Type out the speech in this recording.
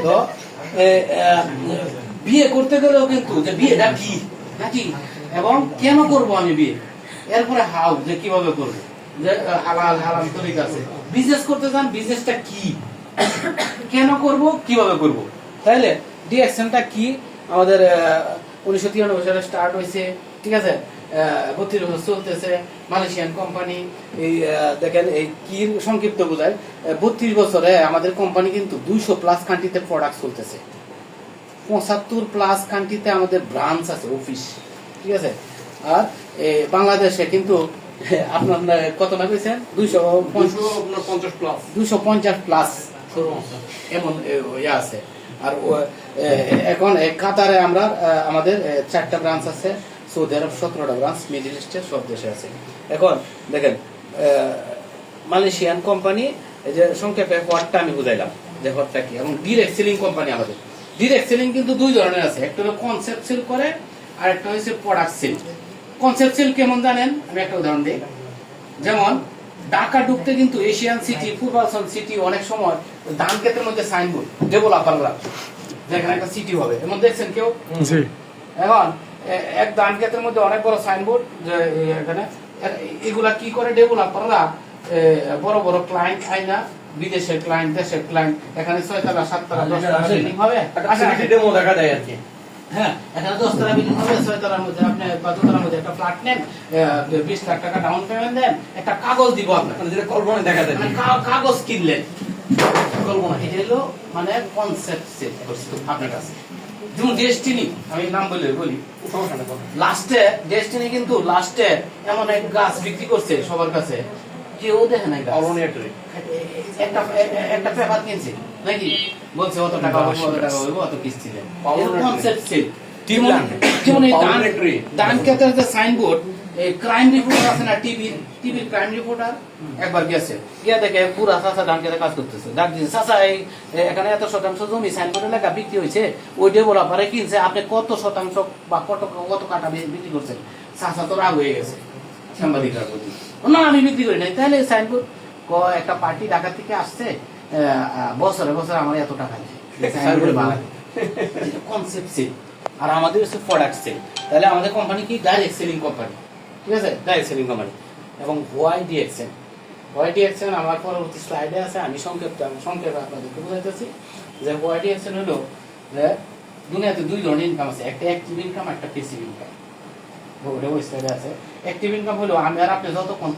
তো বিয়ে করতে গেলেও কিন্তু যে বিয়েটা কি নাকি এবং কেন করব আমি বিয়ে, এরপরে হাউ যে কিভাবে করবো, যে হালাল হারাম তরিকা আছে। বিজনেস করতে চান, বিজনেসটা কি, কেন করব, কিভাবে করব। তাইলে ডিএক্সএনটা কি, আমাদের 1993 সালে স্টার্ট হয়েছে, ঠিক আছে, 32 বছর চলতেছে, মালয়েশিয়ান কোম্পানি। এই দেখেন এই কি সংক্ষিপ্ত বোঝায়, 32 বছরে আমাদের কোম্পানি কিন্তু 200+ কান্ট্রিতে প্রোডাক্ট চলতেছে, 75+ কান্ট্রিতে আমাদের ব্রাঞ্চ আছে, অফিস, ঠিক আছে। আর বাংলাদেশে কিন্তু আপনার কত না পেয়েছেন, 250+ এমন ইয়ে আছে। আর এখন কাতারে আমরা আমাদের 4টা ব্রাঞ্চ আছে, সৌদি আরব 17টা ব্রাঞ্চ, মিডল ইস্টের সব দেশে আছে। এখন দেখেন মালয়েশিয়ান কোম্পানি, এই যে সংক্ষেপে হটটা আমি বুঝাইলাম যে হটটা কি, এবং ডিরেক্ট সেলিং কোম্পানি আমাদের। ডিরেক্ট সেলিং কিন্তু দুই ধরনের আছে, একটা হলো কনসেপ্ট সেল করে, আর একটা হচ্ছে প্রোডাক্ট সেল। কনসেপ্ট সেল কেমন জানেন, আমি একটা উদাহরণ দিই। যেমন ঢাকা ঢুকতে কিন্তু এশিয়ান সিটি, পূর্বাঞ্চল সিটি, অনেক সময় ধান ক্ষেতের মধ্যে সাইনবোর্ড ডেভেলপাররা, যেখানে একটা সিটি হবে, এমন দেখছেন কেউ? এখন এক ধান ক্ষেতের মধ্যে অনেক বড় সাইনবোর্ড, যে এখানে এগুলা কি করে ডেভেলপাররা, বড় বড় ক্লায়েন্ট আইনা, বিদেশের ক্লায়েন্ট, দেশের ক্লায়েন্ট, এখানে 6তলা 7তলা 10তলা বিল্ডিং হবে, ডেমো দেখা যায় আর কি। হ্যাঁ, এখানে 10তলা বিল্ডিং হবে, 6তলার মধ্যে আপনি 5তলার মধ্যে একটা ফ্ল্যাট নেন, 20 লাখ টাকা ডাউন পেমেন্ট দেন, একটা কাগজ দিব আপনাকে, যেটা কল্পনায় দেখা যায়, কাগজ কিনলেন, কল্পনা। এটা হলো মানে কনসেপ্ট সেট করছি আপনার কাছে। যেমন ডেস্টিনি, আমি নাম বলি, লাস্টে ডেস্টিনি কিন্তু লাস্টে এমন এক গাছ বিক্রি করছে সবার কাছে, কেউ দেখে নাই। একটা পেপার কিনছে নাকি, বলছে অত টাকা হবে, অত টাকা হবে, অত কিস্তি দেন, কনসেপ্ট সেট। যেমন এই ধান ক্ষেতের যে সাইনবোর্ড, এই ক্রাইম রিপোর্টার আছে না, টিভির ক্রাইম রিপোর্টার, একবার গেছে, গিয়া দেখে পুরা চাচা ধান ক্ষেতে কাজ করতেছে, ডাক দিয়েছে, চাচা এখানে এত শতাংশ জমি সাইনবোর্ডে লেখা বিক্রি হয়েছে, ওই ডেভেলপারে কিনছে, আপনি কত শতাংশ বা কত কাটা বিক্রি করছেন? চাচা তো রাগ হয়ে গেছে সাংবাদিকরা প্রতি, না আমি বিক্রি করি নাই। তাহলে সাইনবোর্ড একটা পার্টি ঢাকা থেকে আসছে, বছরে বছরে আমার এত টাকা নেই, কনসেপ্ট সেল। আর আমাদের হচ্ছে প্রোডাক্ট সেল। তাহলে আমাদের কোম্পানি কি ডাইরেক্ট সেলিং কোম্পানি, ঠিক আছে, ডাইরেক্ট সেলিং কোম্পানি। এবং হোয়াই ডিএক্সএন আমার পরবর্তী স্লাইডে আছে, আমি সংক্ষেপে আপনাদেরকে বোঝাইতেছি যে হোয়াই ডিএক্সএন হলো যে দুনিয়াতে দুই ধরনের ইনকাম আছে, একটা অ্যাক্টিভ ইনকাম, একটা প্যাসিভ ইনকাম। ওই স্লাইডে আছে। অ্যাক্টিভ ইনকাম হলো আমি আর আপনি যতক্ষণ